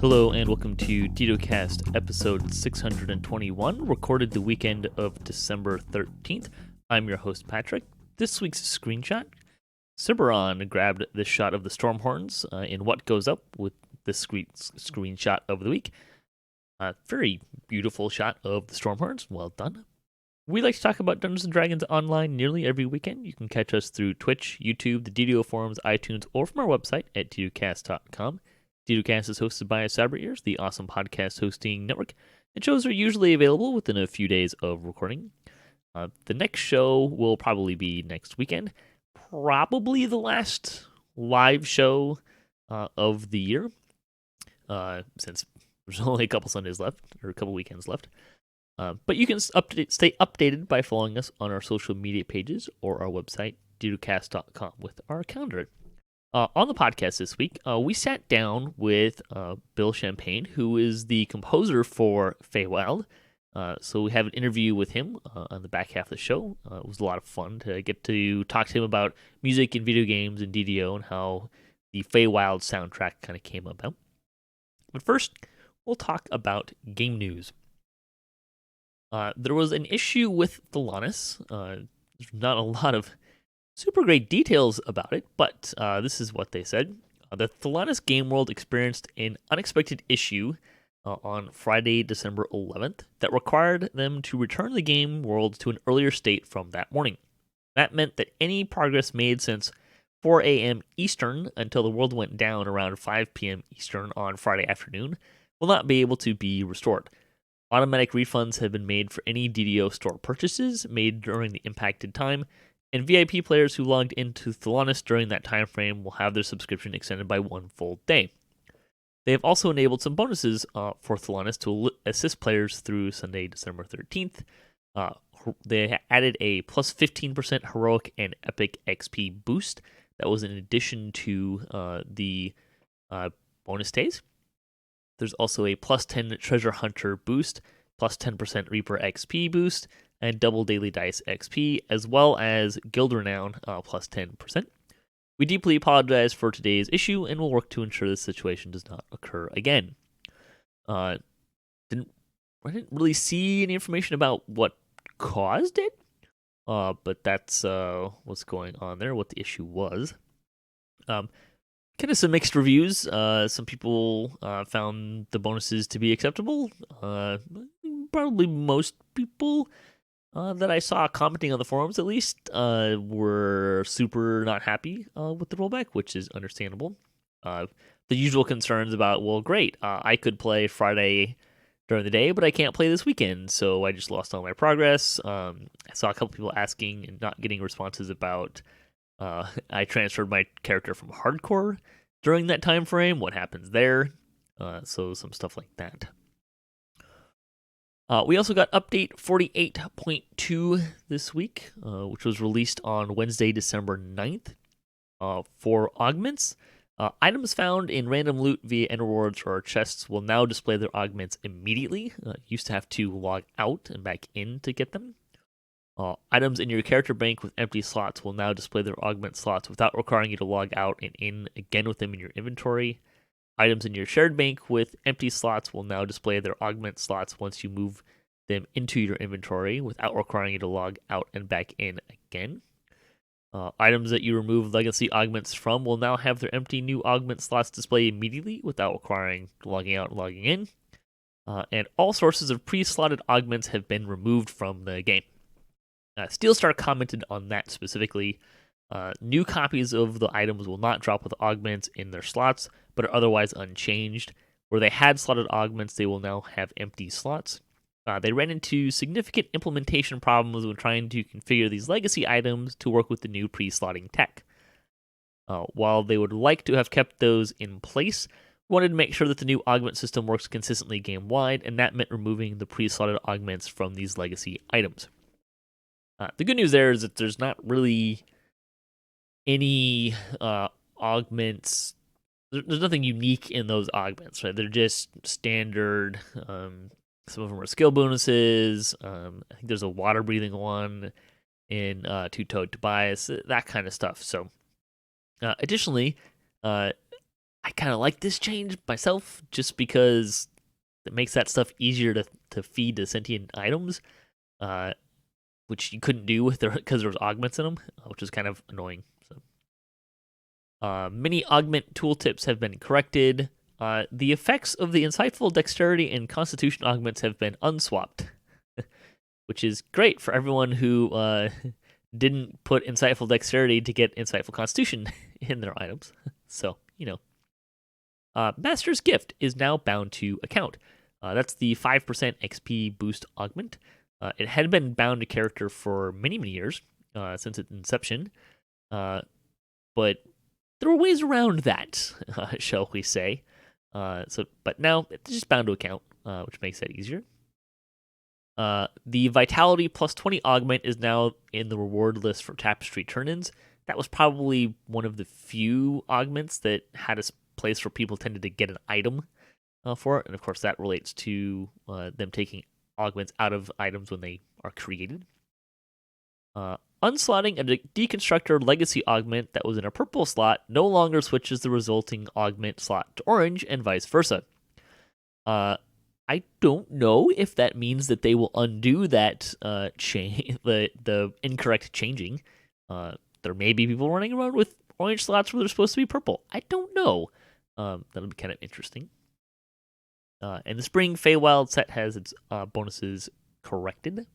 Hello and welcome to DDOCast episode 621, recorded the weekend of December 13th. I'm your host, Patrick. This week's screenshot, Ciberon grabbed this shot of the Stormhorns in What Goes Up with this screenshot of the week. Very beautiful shot of the Stormhorns. Well done. We like to talk about Dungeons & Dragons online nearly every weekend. You can catch us through Twitch, YouTube, the DDO forums, iTunes, or from our website at DDOcast.com. DDOcast is hosted by Cyber Ears, the awesome podcast hosting network, and shows are usually available within a few days of recording. The next show will probably be next weekend, probably the last live show of the year, since there's only a couple Sundays left, or a couple weekends left. But you can stay updated by following us on our social media pages or our website, DDOcast.com, with our calendar. On the podcast this week, we sat down with Bill Champagne, who is the composer for Feywild. So we have an interview with him on the back half of the show. It was a lot of fun to get to talk to him about music and video games and DDO and how the Feywild soundtrack kind of came about. But first, we'll talk about game news. There was an issue with Thelanis. There's not a lot of super great details about it, but this is what they said. The Thelanis game world experienced an unexpected issue on Friday, December 11th, that required them to return the game world to an earlier state from that morning. That meant that any progress made since 4 a.m. Eastern until the world went down around 5 p.m. Eastern on Friday afternoon will not be able to be restored. Automatic refunds have been made for any DDO store purchases made during the impacted time, and VIP players who logged into Thelanis during that time frame will have their subscription extended by one full day. They have also enabled some bonuses for Thelanis to assist players through Sunday, December 13th. They added a plus 15% heroic and epic XP boost that was in addition to the bonus days. There's also a plus 10 treasure hunter boost, plus 10% Reaper XP boost, and double daily dice XP, as well as guild renown plus 10%. We deeply apologize for today's issue and will work to ensure this situation does not occur again. I didn't really see any information about what caused it, but that's what's going on there, what the issue was. Kind of some mixed reviews. Some people found the bonuses to be acceptable. Probably most people that I saw commenting on the forums, at least, were super not happy with the rollback, which is understandable. The usual concerns about, well, great, I could play Friday during the day, but I can't play this weekend, so I just lost all my progress. I saw a couple people asking and not getting responses about I transferred my character from hardcore during that time frame. What happens there? So some stuff like that. We also got update 48.2 this week, which was released on Wednesday, December 9th. For augments, items found in random loot via end rewards or chests will now display their augments immediately. You used to have to log out and back in to get them. Items in your character bank with empty slots will now display their augment slots without requiring you to log out and in again with them in your inventory. Items in your shared bank with empty slots will now display their augment slots once you move them into your inventory without requiring you to log out and back in again. Items that you remove legacy augments from will now have their empty new augment slots display immediately without requiring logging out and logging in. And all sources of pre-slotted augments have been removed from the game. Steelstar commented on that specifically. New copies of the items will not drop with augments in their slots, but are otherwise unchanged. Where they had slotted augments, they will now have empty slots. They ran into significant implementation problems when trying to configure these legacy items to work with the new pre-slotting tech. While they would like to have kept those in place, wanted to make sure that the new augment system works consistently game-wide, and that meant removing the pre-slotted augments from these legacy items. The good news there is that there's not really any augments. There's nothing unique in those augments, right? They're just standard. Some of them are skill bonuses. I think there's a water breathing one in Two-Toed Tobias, that kind of stuff. So, additionally, I kind of like this change myself, just because it makes that stuff easier to feed to sentient items, which you couldn't do with because there was augments in them, which is kind of annoying. So, many augment tooltips have been corrected. The effects of the insightful dexterity and constitution augments have been unswapped, which is great for everyone who didn't put insightful dexterity to get insightful constitution in their items. So, Master's Gift is now bound to account. That's the 5% XP boost augment. It had been bound to character for many, many years since its inception, but there were ways around that, shall we say. But now it's just bound to account, which makes that easier. The Vitality plus 20 augment is now in the reward list for Tapestry turn-ins. That was probably one of the few augments that had a place where people tended to get an item for it, and of course that relates to them taking augments out of items when they are created. Unslotting a Deconstructor Legacy augment that was in a purple slot no longer switches the resulting augment slot to orange, and vice versa. I don't know if that means that they will undo that the incorrect changing. There may be people running around with orange slots where they're supposed to be purple. I don't know. That'll be kind of interesting. And the Spring Feywild set has its bonuses corrected.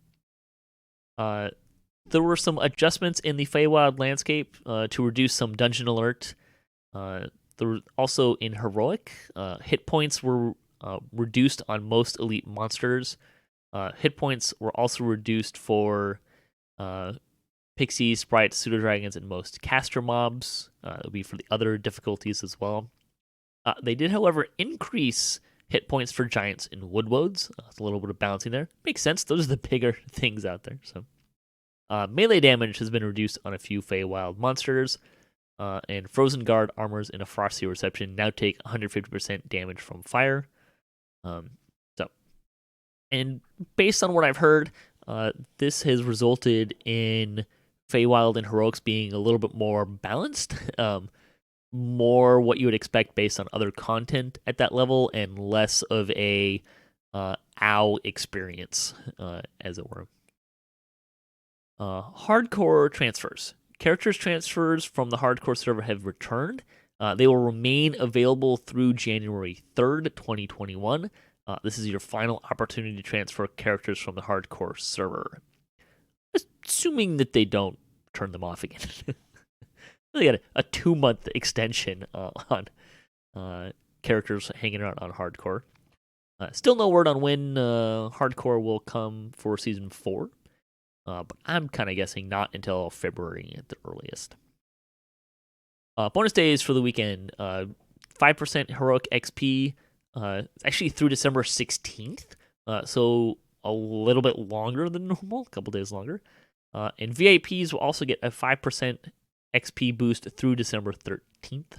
There were some adjustments in the Feywild landscape to reduce some dungeon alert. There were also in Heroic, hit points were reduced on most elite monsters. Hit points were also reduced for pixies, sprites, pseudo-dragons, and most caster mobs. That would be for the other difficulties as well. They did, however, increase hit points for giants and woodwoads. It's a little bit of balancing there. Makes sense. Those are the bigger things out there. So, melee damage has been reduced on a few Feywild monsters. And Frozen Guard armors in a Frosty Reception now take 150% damage from fire. And based on what I've heard, this has resulted in Feywild and Heroics being a little bit more balanced. More what you would expect based on other content at that level, and less of a OW experience, as it were. Hardcore transfers. Characters transfers from the hardcore server have returned. They will remain available through January 3rd, 2021. This is your final opportunity to transfer characters from the hardcore server. Assuming that they don't turn them off again. They got a 2-month extension on characters hanging around on hardcore. Still no word on when hardcore will come for season 4. But I'm kind of guessing not until February at the earliest. Bonus days for the weekend. 5% heroic XP. Actually through December 16th. So a little bit longer than normal. A couple days longer. And VIPs will also get a 5% XP boost through December 13th.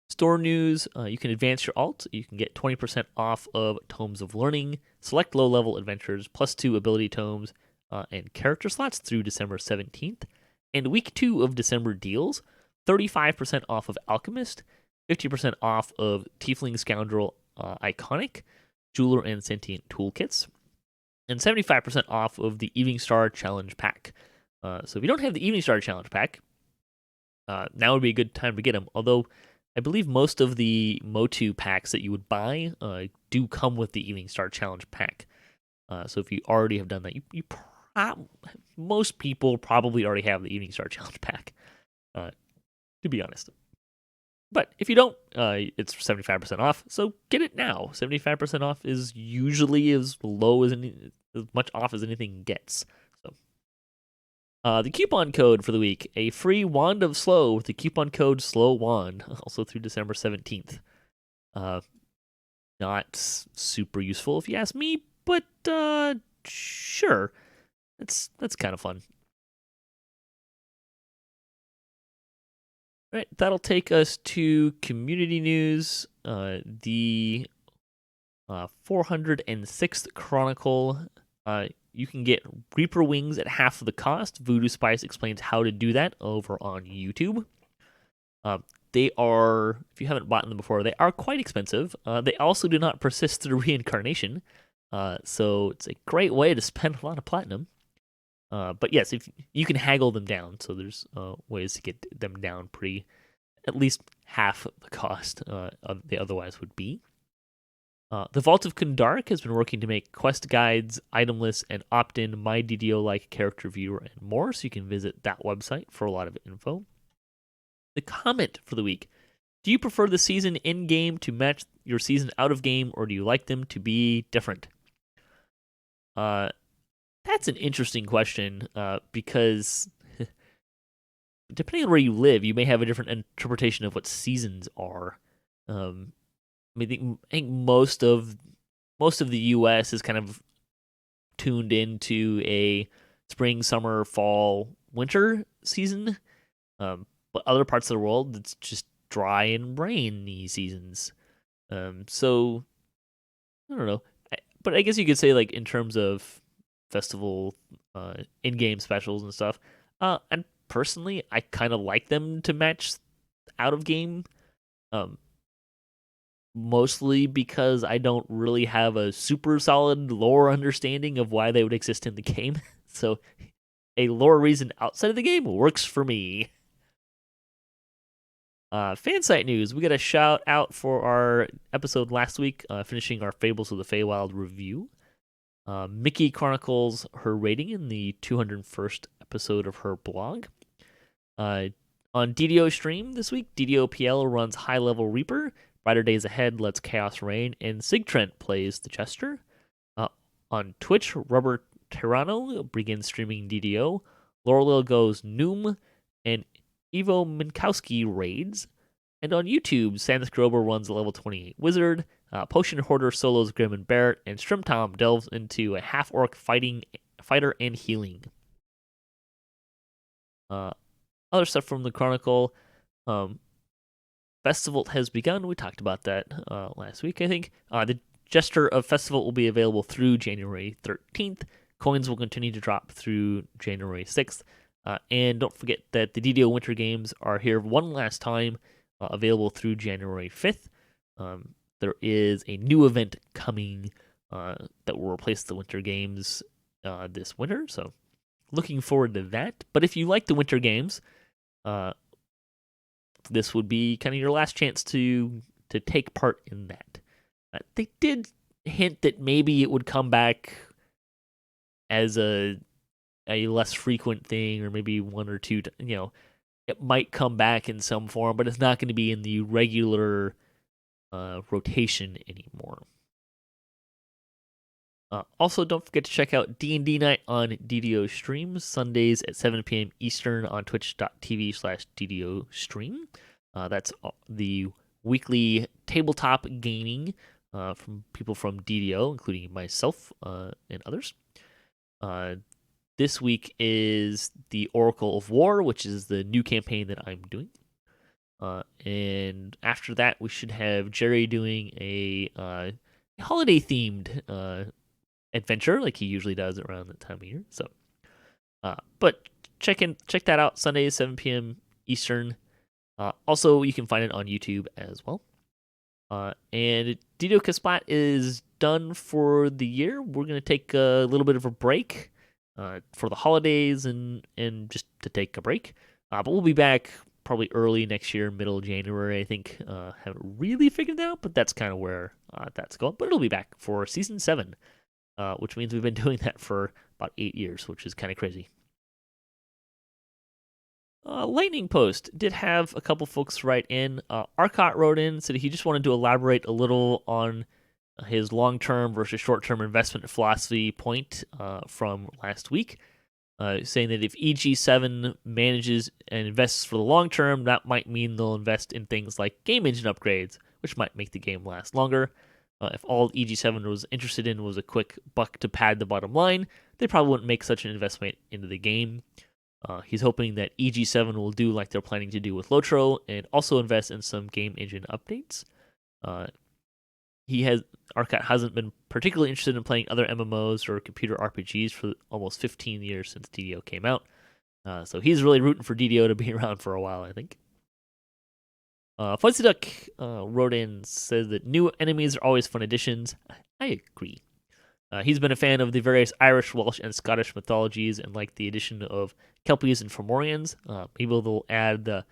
Store news, you can advance your alt. You can get 20% off of Tomes of Learning, select low-level adventures, +2 ability tomes, and character slots through December 17th. And week 2 of December deals, 35% off of Alchemist, 50% off of Tiefling Scoundrel Iconic, Jeweler and Sentient Toolkits, and 75% off of the Evening Star Challenge Pack. So if you don't have the Evening Star Challenge Pack, now would be a good time to get them. Although I believe most of the Motu packs that you would buy do come with the Evening Star Challenge Pack. So if you already have done that, most people probably already have the Evening Star Challenge Pack, to be honest. But if you don't, it's 75% off, so get it now. 75% off is usually as much off as anything gets. The coupon code for the week, a free Wand of Slow with the coupon code SLOWWAND, also through December 17th. Not super useful if you ask me, but sure. That's kind of fun. All right, that'll take us to community news. The 406th Chronicle. You can get Reaper Wings at half of the cost. Voodoo Spice explains how to do that over on YouTube. they are, if you haven't bought them before, they are quite expensive. They also do not persist through reincarnation, so it's a great way to spend a lot of platinum. But yes, if you can haggle them down, so there's ways to get them down pretty, at least half the cost they otherwise would be. The Vault of Kundark has been working to make quest guides, item lists, and opt-in My DDO-like character viewer and more, so you can visit that website for a lot of info. The comment for the week. Do you prefer the season in-game to match your season out-of-game, or do you like them to be different? That's an interesting question, because depending on where you live, you may have a different interpretation of what seasons are. I think most of the U.S. is kind of tuned into a spring, summer, fall, winter season, but other parts of the world it's just dry and rainy seasons. So I don't know, but I guess you could say like in terms of festival, in-game specials and stuff. And personally, I kind of like them to match out of game. Mostly because I don't really have a super solid lore understanding of why they would exist in the game. So a lore reason outside of the game works for me. Fansite news. We got a shout out for our episode last week, finishing our Fables of the Feywild review. Mickey chronicles her rating in the 201st episode of her blog. On DDO stream this week, DDOPL runs High Level Reaper. Brighter Days Ahead lets Chaos reign, and Sigtrent plays the Chester. On Twitch, Rubber Tyranno begins streaming DDO. Lorelil goes Noom, and Ivo Minkowski raids. And on YouTube, Samus Grober runs a level 28 Wizard. Potion Hoarder solos Grim and Barrett, and Shrimtom delves into a half-orc fighter and healing. Other stuff from the Chronicle. Festival has begun. We talked about that last week, I think. The Jester of Festival will be available through January 13th. Coins will continue to drop through January 6th. And don't forget that the DDO Winter Games are here one last time, available through January 5th. There is a new event coming that will replace the Winter Games this winter, so looking forward to that. But if you like the Winter Games, this would be kind of your last chance to take part in that. They did hint that maybe it would come back as a less frequent thing, or maybe one or two. It might come back in some form, but it's not going to be in the regular rotation anymore. Also, don't forget to check out D&D Night on DDO Streams, Sundays at 7 p.m. Eastern on twitch.tv/DDO Stream. That's the weekly tabletop gaming from people from DDO, including myself and others. This week is the Oracle of War, which is the new campaign that I'm doing. And after that, we should have Jerry doing a holiday-themed adventure, like he usually does around that time of year. So, but check that out Sundays 7 p.m. Eastern. Also, you can find it on YouTube as well. And DDOCast Splat is done for the year. We're gonna take a little bit of a break for the holidays and just to take a break. But we'll be back probably early next year, middle January. I think haven't really figured it out, but that's kind of where that's going. But it'll be back for season 7. Which means we've been doing that for about 8 years, which is kind of crazy. Lightning Post did have a couple folks write in. Arcot wrote in, said he just wanted to elaborate a little on his long-term versus short-term investment philosophy point from last week, saying that if EG7 manages and invests for the long term, that might mean they'll invest in things like game engine upgrades, which might make the game last longer. If all EG7 was interested in was a quick buck to pad the bottom line, they probably wouldn't make such an investment into the game. He's hoping that EG7 will do like they're planning to do with Lotro and also invest in some game engine updates. Arcat hasn't been particularly interested in playing other MMOs or computer RPGs for almost 15 years since DDO came out. So he's really rooting for DDO to be around for a while, I think. Fuzzy Duck wrote in, says that new enemies are always fun additions. I agree. He's been a fan of the various Irish, Welsh, and Scottish mythologies and like the addition of Kelpies and Fomorians. Maybe they'll add the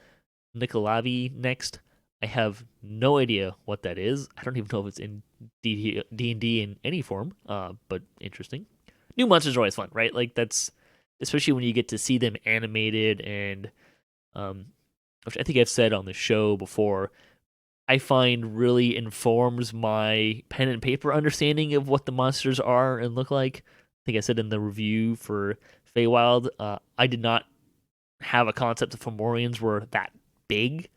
Nikolavi next. I have no idea what that is. I don't even know if it's in D&D in any form, but interesting. New monsters are always fun, right? Like, that's especially when you get to see them animated and, which I think I've said on the show before, I find really informs my pen and paper understanding of what the monsters are and look like. I think I said in the review for Feywild, I did not have a concept of Fomorians were that big.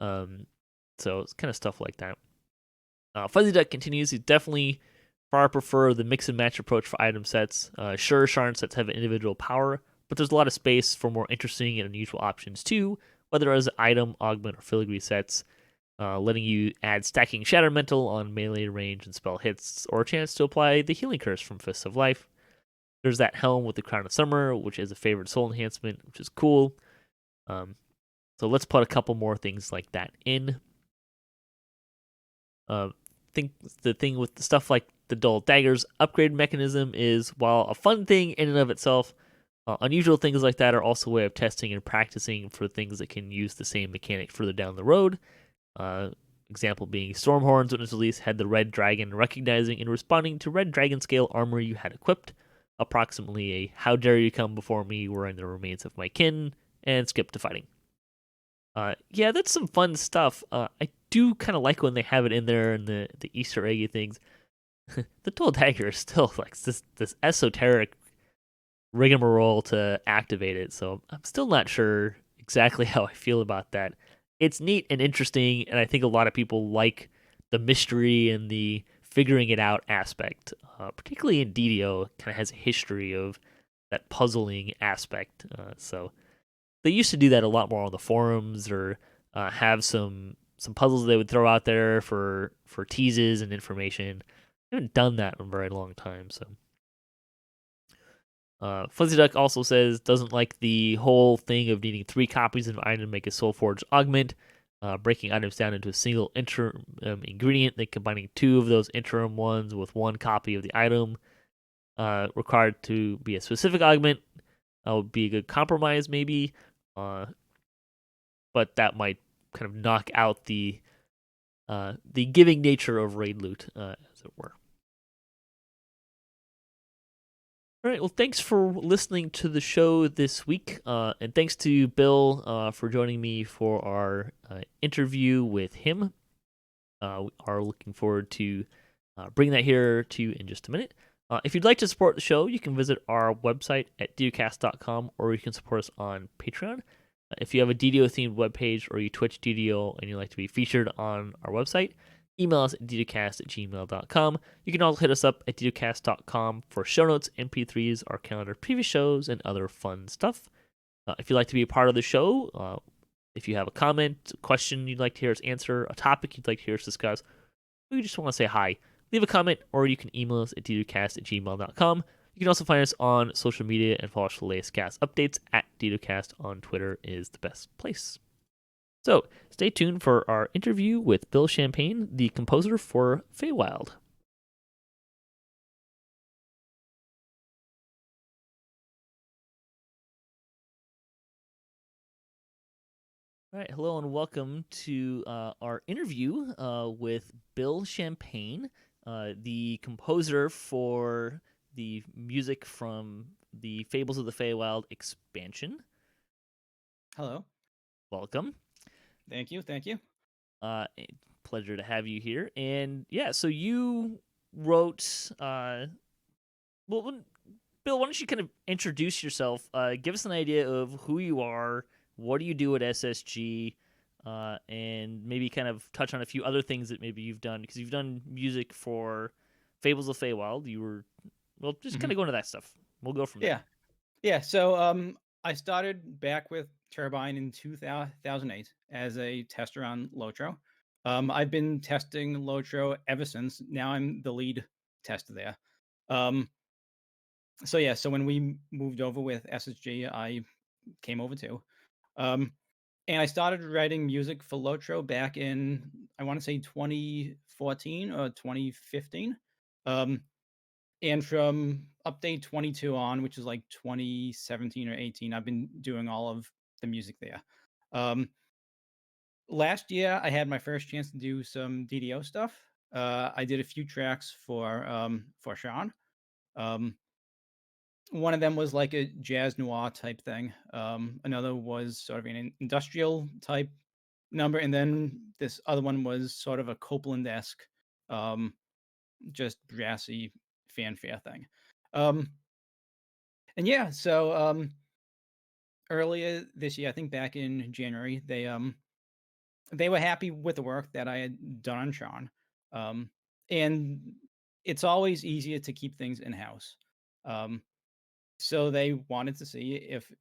So it's kind of stuff like that. Fuzzy Duck continues. He definitely far prefer the mix and match approach for item sets. Sure, Sharn sets have an individual power, but there's a lot of space for more interesting and unusual options too, whether as item, augment, or filigree sets, letting you add stacking Shatter Mental on melee range and spell hits, or a chance to apply the Healing Curse from Fists of Life. There's that helm with the Crown of Summer, which is a favorite soul enhancement, which is cool. So let's put a couple more things like that in. Think the thing with the stuff like the dull daggers upgrade mechanism is, while a fun thing in and of itself, unusual things like that are also a way of testing and practicing for things that can use the same mechanic further down the road. Example being Stormhorns, when it was released, had the red dragon recognizing and responding to red dragon scale armor you had equipped. Approximately a "How dare you come before me wearing the remains of my kin," and skip to fighting. Yeah, that's some fun stuff. I do kind of like when they have it in there and the Easter eggy things. The Dual Dagger is still like this esoteric rigmarole to activate it, so I'm still not sure exactly how I feel about that. It's neat and interesting, and I think a lot of people like the mystery and the figuring it out aspect. Particularly in DDO, kind of has a history of that puzzling aspect. So they used to do that a lot more on the forums, or have some puzzles they would throw out there for teases and information. I haven't done that in a very long time. So Fuzzy Duck also says doesn't like the whole thing of needing 3 copies of an item to make a Soul Forge augment, breaking items down into a single interim ingredient, then combining 2 of those interim ones with 1 copy of the item. Required to be a specific augment would be a good compromise, maybe. But that might kind of knock out the giving nature of raid loot, as it were. All right. Well, thanks for listening to the show this week, and thanks to Bill for joining me for our interview with him. We are looking forward to bringing that here to you in just a minute. If you'd like to support the show, you can visit our website at DDOCast.com, or you can support us on Patreon. If you have a DDO-themed webpage, or you Twitch DDO and you'd like to be featured on our website, email us at ddocast@gmail.com. You can also hit us up at ddocast.com for show notes, MP3s, our calendar, previous shows, and other fun stuff. If you'd like to be a part of the show, if you have a comment, a question you'd like to hear us answer, a topic you'd like to hear us discuss, or you just want to say hi, leave a comment, or you can email us at ddocast@gmail.com. You can also find us on social media and follow us for the latest cast updates at DDOCast on Twitter is the best place. So stay tuned for our interview with Bill Champagne, the composer for Feywild. All right, hello and welcome to our interview with Bill Champagne, the composer for the music from the Fables of the Feywild expansion. Hello. Welcome. Thank you. Thank you. Pleasure to have you here. And yeah, so you wrote. Well, Bill, why don't you kind of introduce yourself? Give us an idea of who you are. What do you do at SSG? And maybe kind of touch on a few other things that maybe you've done, because you've done music for Fables of Feywild. You were, well, just kind of go into that stuff. We'll go from there. Yeah. Yeah. So I started back with Turbine in 2008 as a tester on Lotro. I've been testing Lotro ever since. Now I'm the lead tester there. So yeah, so when we moved over with SSG, I came over too. and I started writing music for Lotro back in, I want to say, 2014 or 2015. Um, and from update 22 on, which is like 2017 or 18, I've been doing all of the music there. Um, Last year, I had my first chance to do some DDO stuff. I did a few tracks for Sean. Um, One of them was like a jazz noir type thing. Another was sort of an industrial type number, and then this other one was sort of a Copeland-esque, um, just brassy fanfare thing. Um, and yeah, so earlier this year, I think back in January, they were happy with the work that I had done on Sean. Um, and it's always easier to keep things in house. Um, so they wanted to see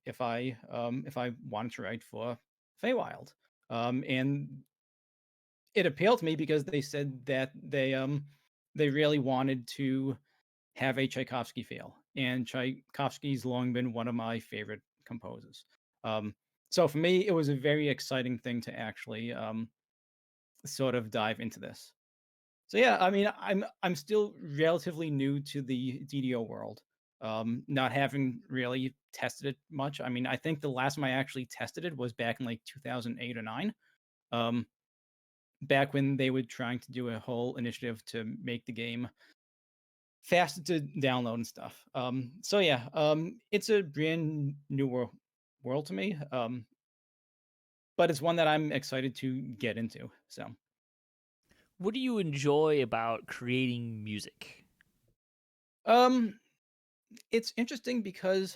if I wanted to write for Feywild. And it appealed to me because they said that they really wanted to have a Tchaikovsky feel, and Tchaikovsky's long been one of my favorite composers. Um, so for me, it was a very exciting thing to actually sort of dive into this. So yeah, I mean, I'm still relatively new to the DDO world, not having really tested it much. I mean, I think the last time I actually tested it was back in like 2008 or nine, um, back when they were trying to do a whole initiative to make the game faster to download and stuff. So yeah, it's a brand new world to me, but it's one that I'm excited to get into. So. What do you enjoy about creating music? Um, it's interesting because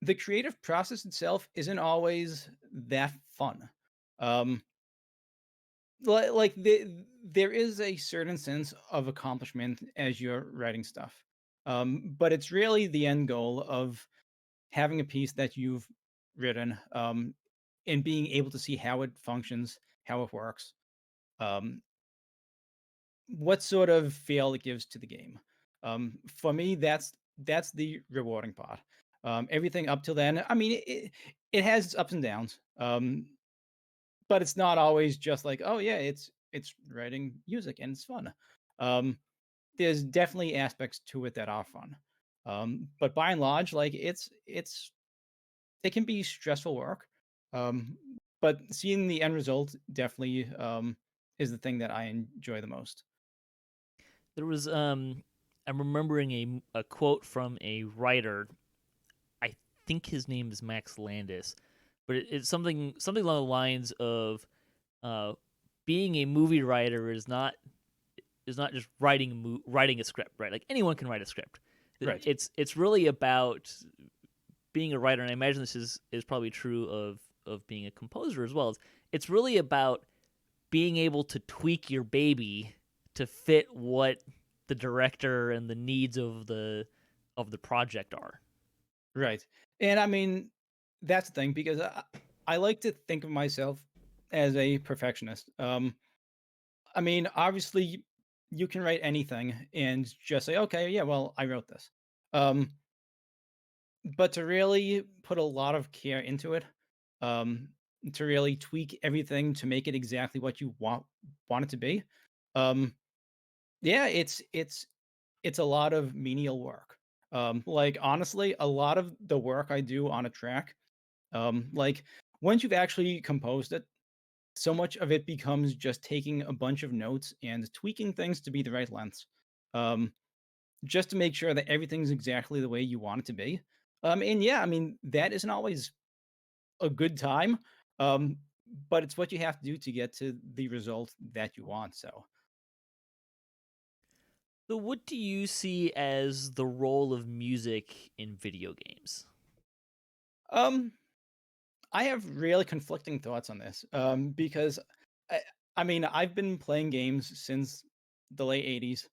the creative process itself isn't always that fun. Um, there is a certain sense of accomplishment as you're writing stuff, but it's really the end goal of having a piece that you've written, and being able to see how it functions, how it works, um, what sort of feel it gives to the game. For me, that's the rewarding part. Everything up till then, I mean, it has its ups and downs, but it's not always just like, oh yeah, it's writing music and it's fun. Um, there's definitely aspects to it that are fun, but by and large, like it can be stressful work. Um, but seeing the end result definitely is the thing that I enjoy the most. There was I'm remembering a quote from a writer. I think his name is Max Landis, but it's something along the lines of uh, being a movie writer is not just writing a script, right? Like anyone can write a script. Right. It's really about being a writer, and I imagine this is probably true of being a composer as well. It's really about being able to tweak your baby to fit what the director and the needs of the project are. Right. And I mean, that's the thing because I like to think of myself as a perfectionist. I mean, obviously, you can write anything and just say, okay, yeah, well, I wrote this. Um, but to really put a lot of care into it, um, to really tweak everything to make it exactly what you want it to be, um, yeah, it's a lot of menial work. Like honestly, a lot of the work I do on a track, like once you've actually composed it, so much of it becomes just taking a bunch of notes and tweaking things to be the right lengths, um, just to make sure that everything's exactly the way you want it to be. And yeah, I mean that isn't always a good time, um, but it's what you have to do to get to the result that you want. So, So, what do you see as the role of music in video games? um, I have really conflicting thoughts on this, because I, I mean, I've been playing games since the late 80s.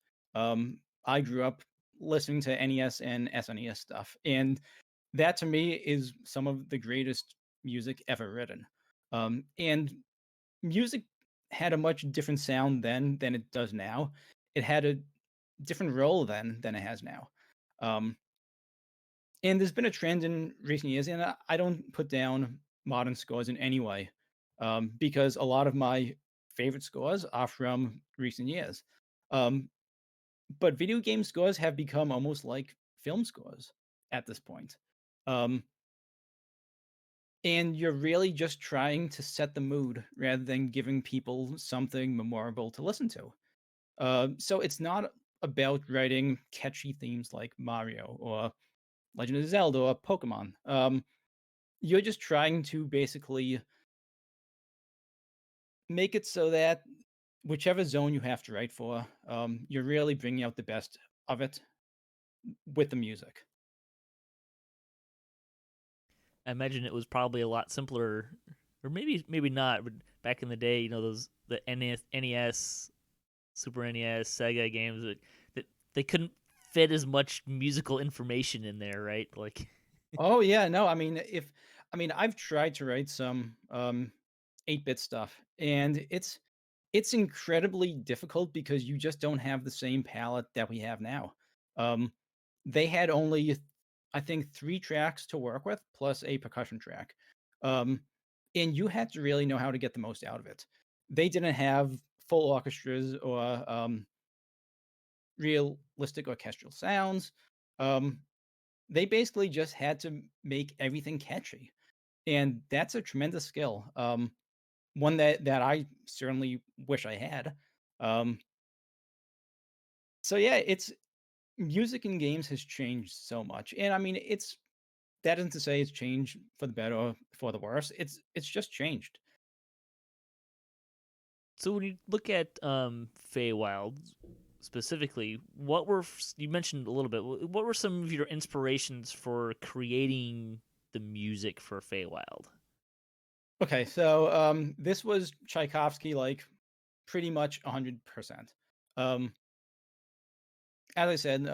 I grew up listening to NES and SNES stuff, and that to me is some of the greatest music ever written. And music had a much different sound then than it does now. It had a different role then than it has now. Um, and there's been a trend in recent years, and I don't put down modern scores in any way, because a lot of my favorite scores are from recent years. Um, but video game scores have become almost like film scores at this point. Um, and you're really just trying to set the mood rather than giving people something memorable to listen to. So it's not about writing catchy themes like Mario or Legend of Zelda or Pokemon. You're just trying to basically make it so that whichever zone you have to write for, you're really bringing out the best of it with the music. I imagine it was probably a lot simpler, or maybe not. But back in the day, those the NES, Super NES, Sega games that they couldn't fit as much musical information in there, right? Like, Oh yeah, no, I've tried to write some 8-bit stuff, and it's incredibly difficult because you just don't have the same palette that we have now. Um, they had only, I think, 3 tracks to work with plus a percussion track. Um, and you had to really know how to get the most out of it. They didn't have full orchestras or realistic orchestral sounds. Um, they basically just had to make everything catchy, and that's a tremendous skill. One that I certainly wish I had. Um, so yeah, it's music in games has changed so much, and it's that isn't to say it's changed for the better or for the worse. It's just changed. so when you look at Feywild specifically, you mentioned a little bit? What were some of your inspirations for creating the music for Feywild? Okay, so this was Tchaikovsky, like pretty much 100%. Um, as I said,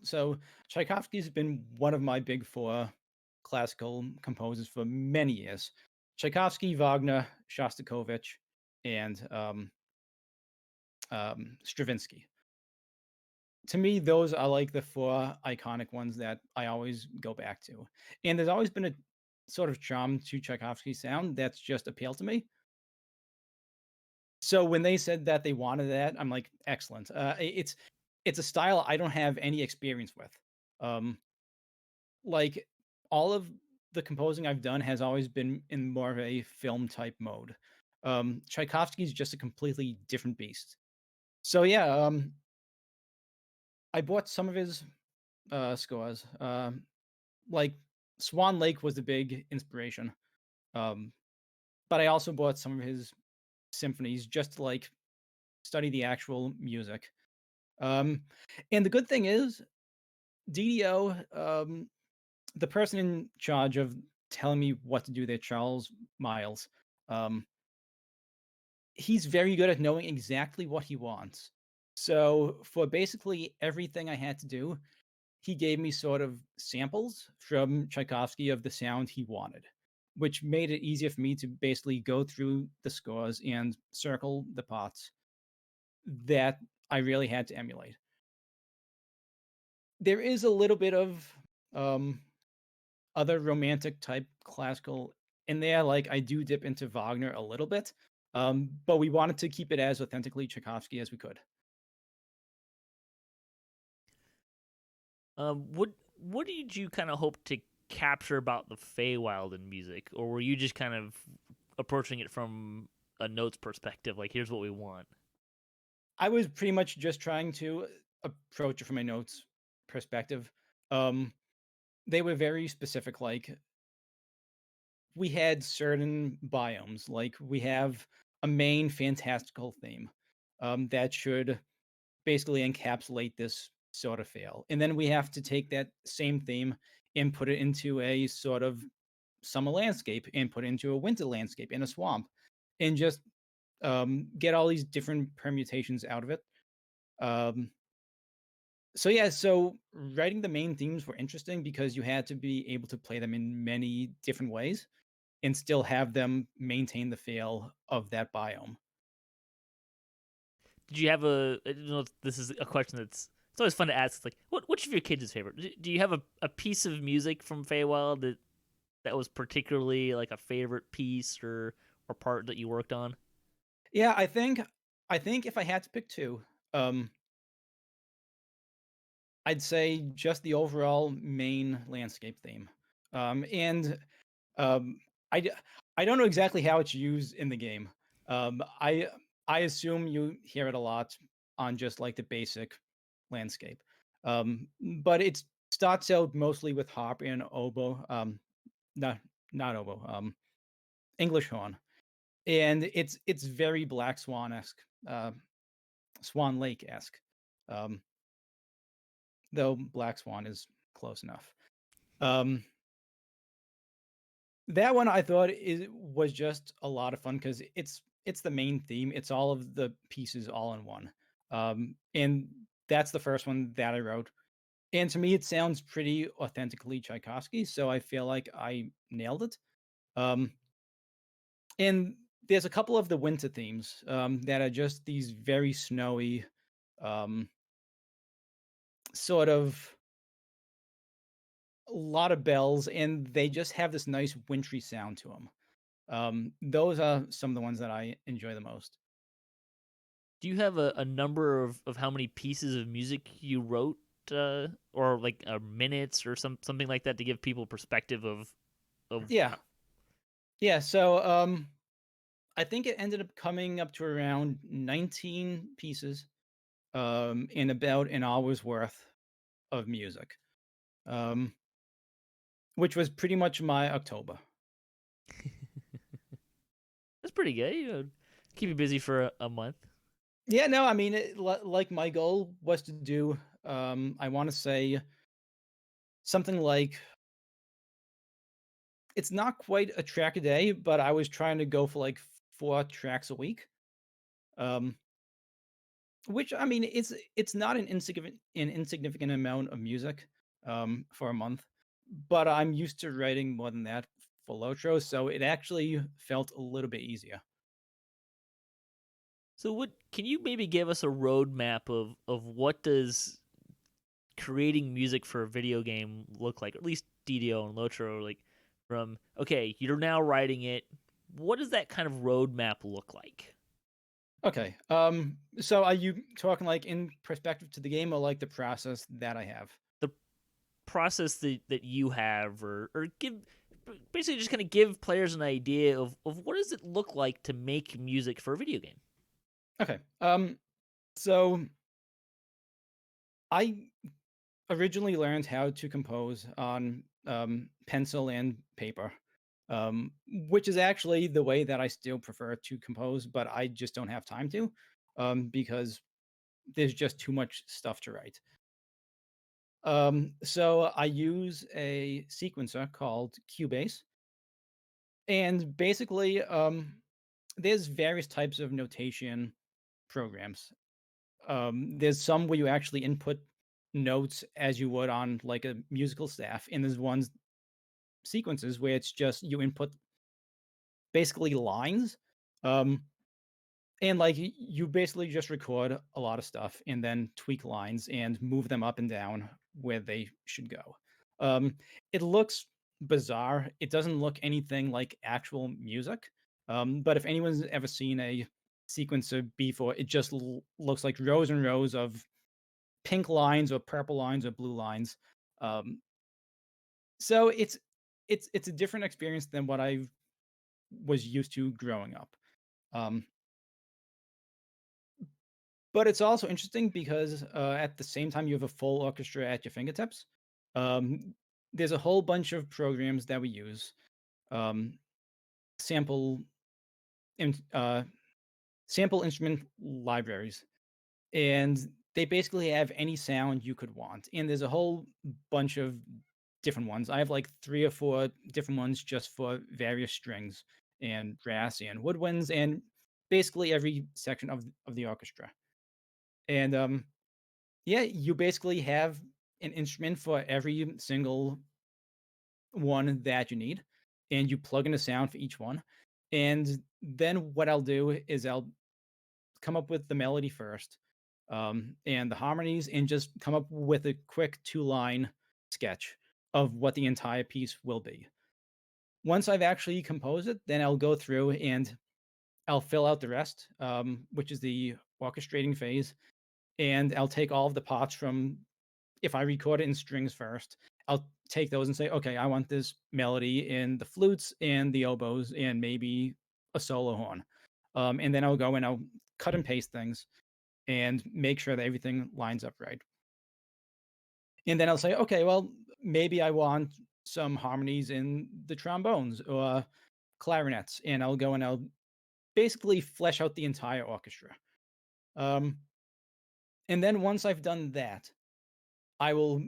so Tchaikovsky's been one of my big four classical composers for many years. Tchaikovsky, Wagner, Shostakovich, and Stravinsky. To me, those are like the four iconic ones that I always go back to. And there's always been a sort of charm to Tchaikovsky's sound that's just appealed to me. So when they said that they wanted that, I'm like, excellent. It's a style I don't have any experience with. Um, like all of the composing I've done has always been in more of a film type mode. Tchaikovsky's just a completely different beast. So yeah, I bought some of his scores. Like Swan Lake was the big inspiration. Um, but I also bought some of his symphonies just to like study the actual music. Um, and the good thing is, DDO, the person in charge of telling me what to do there, Charles Miles, um, he's very good at knowing exactly what he wants. So for basically everything I had to do, he gave me sort of samples from Tchaikovsky of the sound he wanted, which made it easier for me to basically go through the scores and circle the parts that I really had to emulate. There is a little bit of um, other romantic type classical in there. Like I do dip into Wagner a little bit, but we wanted to keep it as authentically Tchaikovsky as we could. What did you kind of hope to capture about the Feywild in music, or were you just kind of approaching it from a notes perspective? Like, here's what we want. I was pretty much just trying to approach it from a notes perspective. Um, they were very specific. Like we had certain biomes, like we have a main fantastical theme that should basically encapsulate this sort of fail. And then we have to take that same theme and put it into a sort of summer landscape and put it into a winter landscape in a swamp and just get all these different permutations out of it. Um, so yeah, so writing the main themes were interesting because you had to be able to play them in many different ways and still have them maintain the feel of that biome. Did you have a? I don't know if this is a question it's always fun to ask. It's like, which of your kids is favorite? Do you have a piece of music from Feywild that that was particularly like a favorite piece or part that you worked on? Yeah, I think if I had to pick two, um, I'd say just the overall main landscape theme. And um, I d- I don't know exactly how it's used in the game. I assume you hear it a lot on just like the basic landscape. But it starts out mostly with harp and oboe. Not not oboe. English horn, and it's very Black Swan esque, Swan Lake esque. Um, though Black Swan is close enough. Um, that one I thought was just a lot of fun because it's the main theme. It's all of the pieces all in one. And that's the first one that I wrote. And to me, it sounds pretty authentically Tchaikovsky, so I feel like I nailed it. Um, and there's a couple of the winter themes that are just these very snowy, um, sort of a lot of bells, and they just have this nice wintry sound to them. Those are some of the ones that I enjoy the most. Do you have a number of how many pieces of music you wrote, or like minutes or something like that to give people perspective of Yeah, yeah. So I think it ended up coming up to around 19 pieces, in about an hour's worth of music, um, which was pretty much my October. That's pretty good. Keep you busy for a month. Yeah, no, I mean, like my goal was to do, I want to say something like it's not quite a track a day, but I was trying to go for like 4 tracks a week. Um, which I mean, it's not an insignificant amount of music, for a month, but I'm used to writing more than that for Lotro, so it actually felt a little bit easier. So what can you maybe give us a roadmap of what does creating music for a video game look like? At least DDO and Lotro, like from okay, you're now writing it. What does that kind of roadmap look like? Okay, so are you talking like in perspective to the game or like the process that I have? The process that you have, or give basically just kind of give players an idea of what does it look like to make music for a video game. Okay, so I originally learned how to compose on pencil and paper, which is actually the way that I still prefer to compose, but I just don't have time to, because there's just too much stuff to write. So I use a sequencer called Cubase, and basically, there's various types of notation programs. There's some where you actually input notes as you would on like a musical staff, and there's ones sequences where it's just you input basically lines, um, and like you basically just record a lot of stuff and then tweak lines and move them up and down where they should go. Um, it looks bizarre. It doesn't look anything like actual music. But if anyone's ever seen a sequencer before, it just looks like rows and rows of pink lines or purple lines or blue lines. Um, so it's a different experience than what I was used to growing up. Um, but it's also interesting because at the same time you have a full orchestra at your fingertips. Um, there's a whole bunch of programs that we use, um, sample in, sample instrument libraries, and they basically have any sound you could want. And there's a whole bunch of different ones. I have like 3 or 4 different ones just for various strings and brass and woodwinds and basically every section of the orchestra. And yeah, you basically have an instrument for every single one that you need, and you plug in a sound for each one. And then what I'll do is I'll come up with the melody first, and the harmonies, and just come up with a quick 2-line sketch of what the entire piece will be. Once I've actually composed it, then I'll go through and I'll fill out the rest, which is the orchestrating phase, and I'll take all of the parts from if I record it in strings first, I'll take those and say, okay, I want this melody in the flutes and the oboes and maybe a solo horn. And then I'll go and I'll cut and paste things and make sure that everything lines up right. And then I'll say, okay, well, maybe I want some harmonies in the trombones or clarinets. And I'll go and I'll basically flesh out the entire orchestra. Um, and then once I've done that, I will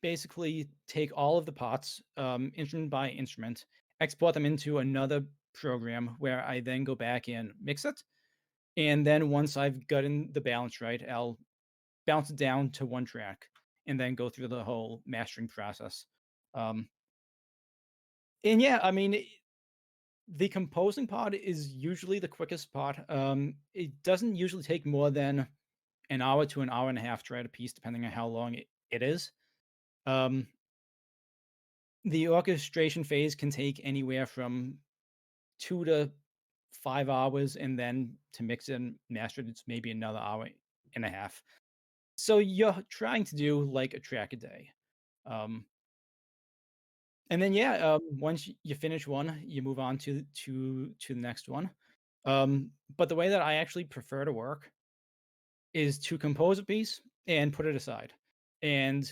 basically take all of the parts, instrument by instrument, export them into another program where I then go back and mix it. And then once I've gotten the balance right, I'll bounce it down to one track and then go through the whole mastering process. Um, and yeah, I mean, the composing part is usually the quickest part. It doesn't usually take more than an hour to an hour and a half to write a piece, depending on how long it is. Um, the orchestration phase can take anywhere from 2 to 5 hours, and then to mix and master it, it's maybe another hour and a half. So you're trying to do, like, a track a day. Um, and then, yeah, once you finish one, you move on to the next one. But the way that I actually prefer to work is to compose a piece and put it aside. And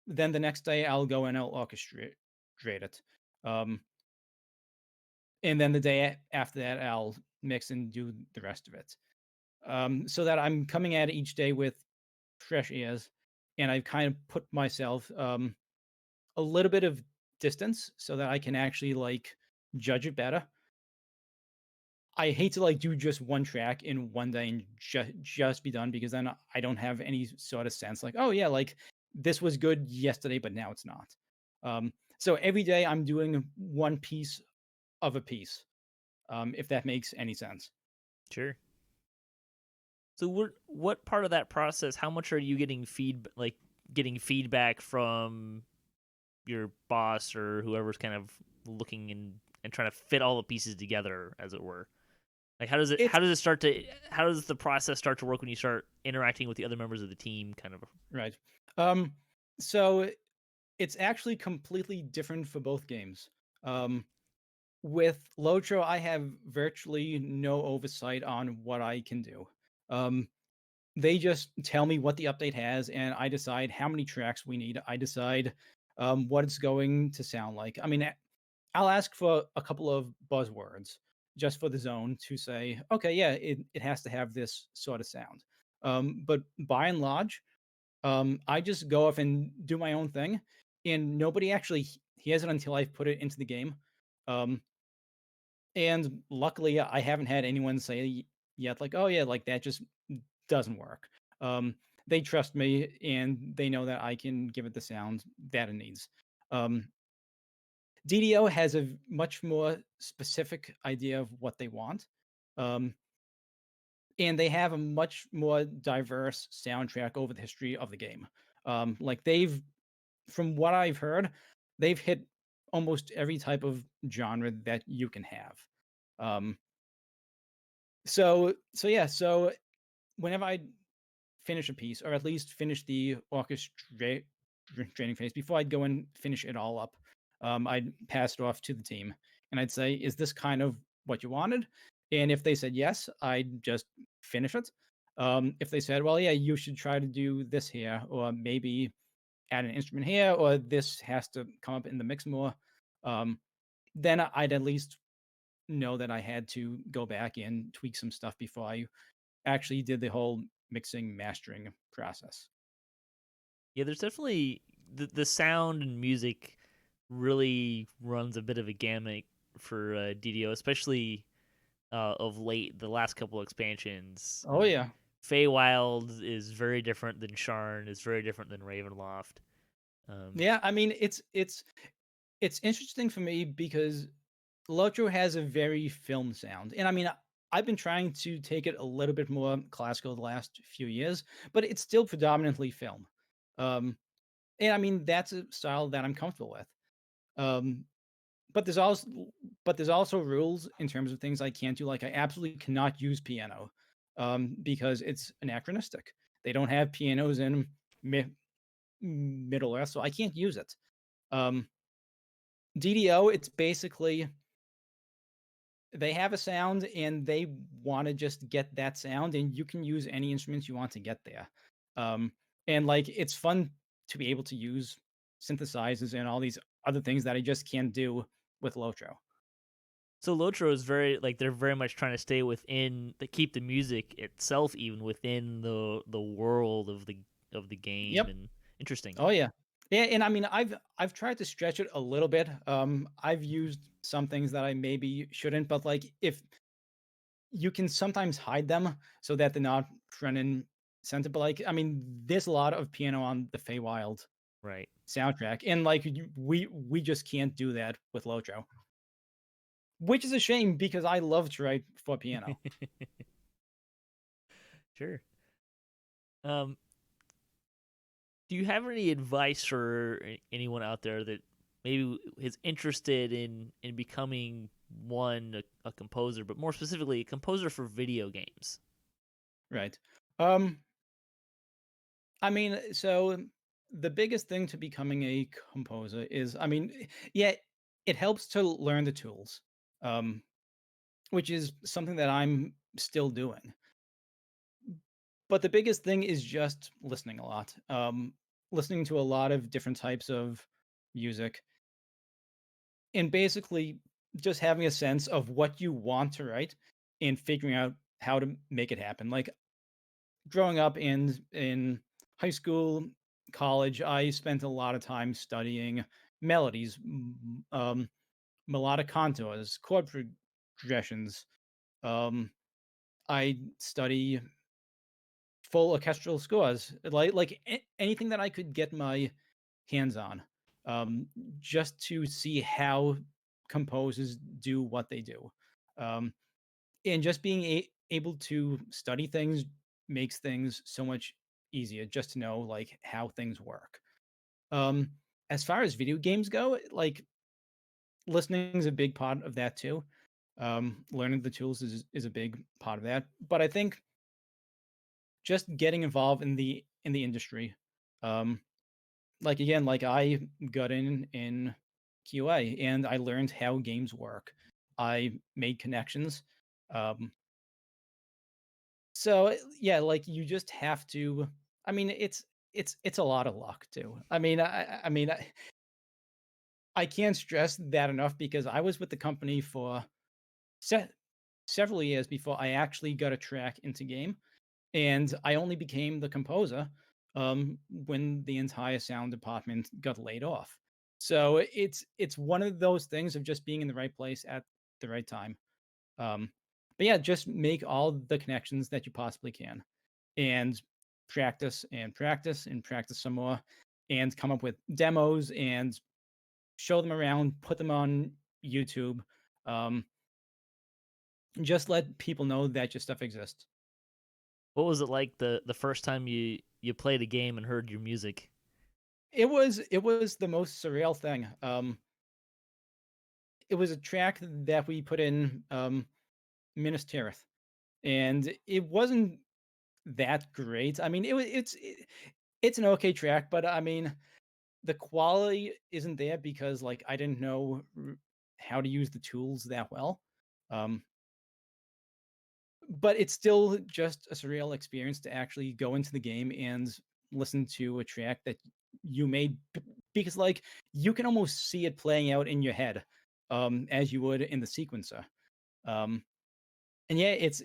then the next day, I'll go and I'll orchestrate it. Um and then the day after that, I'll mix and do the rest of it. So that I'm coming at it each day with fresh ears, and I've kind of put myself a little bit of distance so that I can actually like judge it better. I hate to like do just one track in one day and just be done because then I don't have any sort of sense like, oh yeah, like this was good yesterday, but now it's not. So every day I'm doing one piece of a piece, if that makes any sense. Sure. So what part of that process? How much are you getting feedback from your boss or whoever's kind of looking and trying to fit all the pieces together, as it were? Like It's how does the process start to work when you start interacting with the other members of the team? Kind of. right. Um, so it's actually completely different for both games. Um, with Lotro, I have virtually no oversight on what I can do. Um, they just tell me what the update has, and I decide how many tracks we need. I decide what it's going to sound like. I mean, I'll ask for a couple of buzzwords just for the zone to say, okay, yeah, it has to have this sort of sound. But by and large, I just go off and do my own thing, and nobody actually hears it until I've put it into the game. Um, and luckily, I haven't had anyone say yet, like, "Oh yeah, like that just doesn't work." Um, they trust me, and they know that I can give it the sound that it needs. Um, DDO has a much more specific idea of what they want, um, and they have a much more diverse soundtrack over the history of the game. Like they've from what I've heard, they've hit almost every type of genre that you can have. Um, so yeah, so whenever I finish a piece, or at least finish the training phase, before I'd go and finish it all up, I'd pass it off to the team, and I'd say, "Is this kind of what you wanted?" And if they said yes, I'd just finish it. If they said, "Well, yeah, you should try to do this here, or maybe add an instrument here, or this has to come up in the mix more," um, then I'd at least know that I had to go back and tweak some stuff before I actually did the whole mixing mastering process. Yeah, there's definitely the sound and music really runs a bit of a gamut for DDO, especially of late. The last couple expansions, Oh yeah. Feywild is very different than Sharn. Is very different than Ravenloft. Um, Yeah, I mean it's interesting for me because Lotro has a very film sound. And I mean I've been trying to take it a little bit more classical the last few years, but it's still predominantly film. Um and I mean that's a style that I'm comfortable with. Um but there's also rules in terms of things I can't do. Like I absolutely cannot use piano, because it's anachronistic. They don't have pianos in Middle Earth, so I can't use it. Um, DDO, it's basically they have a sound and they want to just get that sound, and you can use any instruments you want to get there. Um, and like it's fun to be able to use synthesizers and all these other things that I just can't do with Lotro. So Lotro is very like they're very much trying to stay within the keep the music itself even within the world of the game Yep. and interesting. Oh yeah. Yeah, and I mean I've tried to stretch it a little bit. I've used some things that I maybe shouldn't, but like if you can sometimes hide them so that they're not front and center. But like I mean, there's a lot of piano on the Feywild Right. soundtrack, and like we just can't do that with Lotro, which is a shame because I love to write for piano. Sure. Um do you have any advice for anyone out there that maybe is interested in becoming a composer, but more specifically a composer for video games? Right. Um, I mean, so the biggest thing to becoming a composer is, I mean, yeah, it helps to learn the tools, um, which is something that I'm still doing. But the biggest thing is just listening a lot, listening to a lot of different types of music, and basically just having a sense of what you want to write and figuring out how to make it happen. Like growing up in high school, college, I spent a lot of time studying melodies, melodic contours, chord progressions. Um, I study full orchestral scores, anything that I could get my hands on, um, just to see how composers do what they do. Um, and just being able to study things makes things so much easier just to know like how things work. Um, as far as video games go, like listening is a big part of that too. Learning the tools is a big part of that. But I think just getting involved in the industry, um, like again, like I got in QA and I learned how games work. I made connections. Um, So, yeah, like, you just have to I mean, it's a lot of luck too. I can't stress that enough because I was with the company for se several years before I actually got a track into game, and I only became the composer, when the entire sound department got laid off. So, it's one of those things of just being in the right place at the right time. Um, but yeah, just make all the connections that you possibly can and practice and practice and practice some more and come up with demos and show them around, put them on YouTube. Um, just let people know that your stuff exists. What was it like the first time you played a game and heard your music? It was the most surreal thing. It was a track that we put in Minas Tirith, and it wasn't that great. I mean, it's an okay track, but I mean, the quality isn't there because like I didn't know how to use the tools that well. Um, but it's still just a surreal experience to actually go into the game and listen to a track that you made because like you can almost see it playing out in your head as you would in the sequencer. Um, and yeah, it's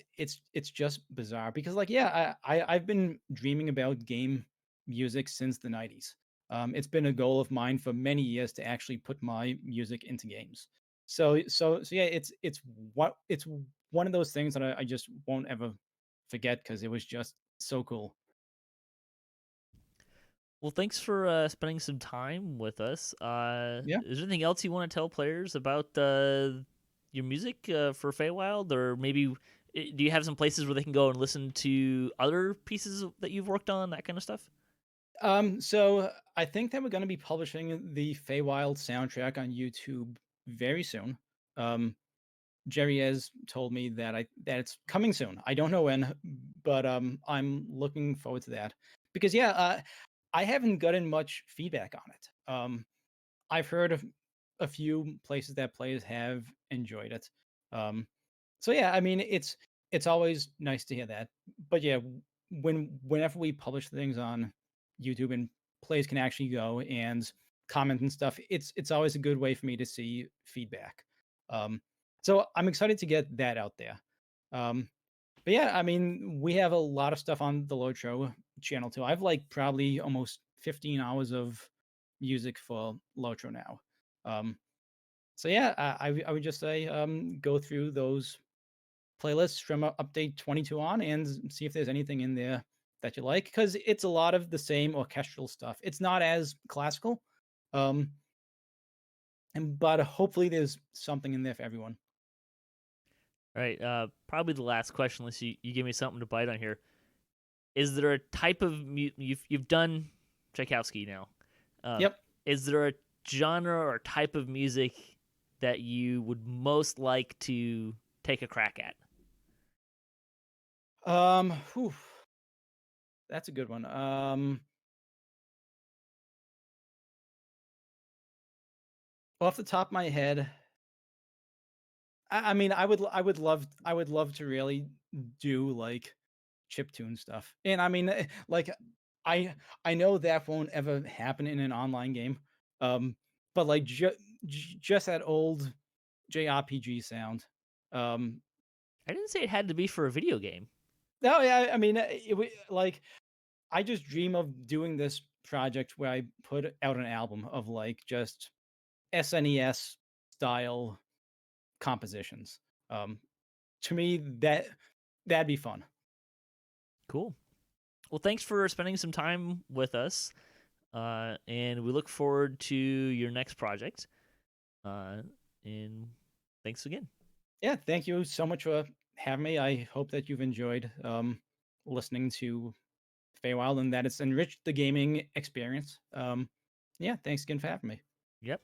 just bizarre because like yeah, I've been dreaming about game music since the 90s. It's been a goal of mine for many years to actually put my music into games. So yeah, it's one of those things that I just won't ever forget because it was just so cool. Well, thanks for spending some time with us. Yeah. Is there anything else you want to tell players about your music for Feywild, or maybe do you have some places where they can go and listen to other pieces that you've worked on, that kind of stuff? So I think that we're going to be publishing the Feywild soundtrack on YouTube very soon. Um, Jerry has told me that it's coming soon. I don't know when, but I'm looking forward to that because yeah, I haven't gotten much feedback on it. I've heard of a few places that players have enjoyed it. Um, so yeah, I mean it's always nice to hear that. But yeah, whenever we publish things on YouTube and players can actually go and comment and stuff, it's always a good way for me to see feedback. Um, so I'm excited to get that out there. Um, but yeah, I mean, we have a lot of stuff on the Load Show channel too. I've like probably almost 15 hours of music for Lotro now. Um, so yeah, I would just say go through those playlists from update 22 on and see if there's anything in there that you like because it's a lot of the same orchestral stuff. It's not as classical, um, and but hopefully there's something in there for everyone. All right. Probably the last question, unless you give me something to bite on here. Is there a type of you've done Tchaikovsky now? Uh, Yep. is there a genre or type of music that you would most like to take a crack at? Whew, that's a good one. Off the top of my head, I mean, I would love to really do like chiptune stuff. And I mean, like I I know that won't ever happen in an online game. Um, but like just that old JRPG sound. Um, I didn't say it had to be for a video game. no, yeah, I mean, like I just dream of doing this project where I put out an album of like just SNES style compositions. Um, to me, that'd be fun. Cool. Well, thanks for spending some time with us, and we look forward to your next project. Uh, and thanks again. Yeah, thank you so much for having me. I hope that you've enjoyed listening to Feywild and that it's enriched the gaming experience. Yeah, thanks again for having me. Yep.